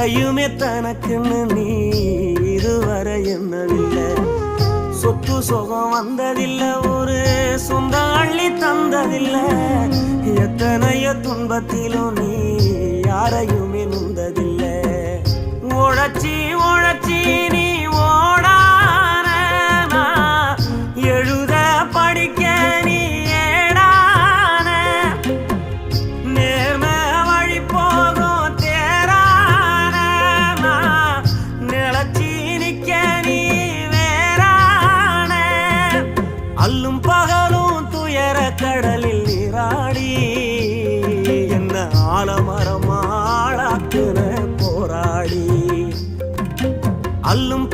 கையுமே தனக்குன்னு நீ இதுவரை என்னவில்லை. சொத்து சுகம் வந்ததில்லை, ஒரு சொந்தம் அள்ளி தந்ததில்லை. எத்தனையோ துன்பத்திலும் நீ யாரையுமே நுந்ததில்லை. உழைச்சி உழைச்சி நீ ஓடான எழுத படிக்க நீ ஏடான நேர்ம வழி போகும் தேரான நிலச்சி நிக்க நீ வேறான அல்லும் பகலும் துயர கடலில் நீராடி என்ன ஆலமரமாளாக்குன போராடி அல்லும்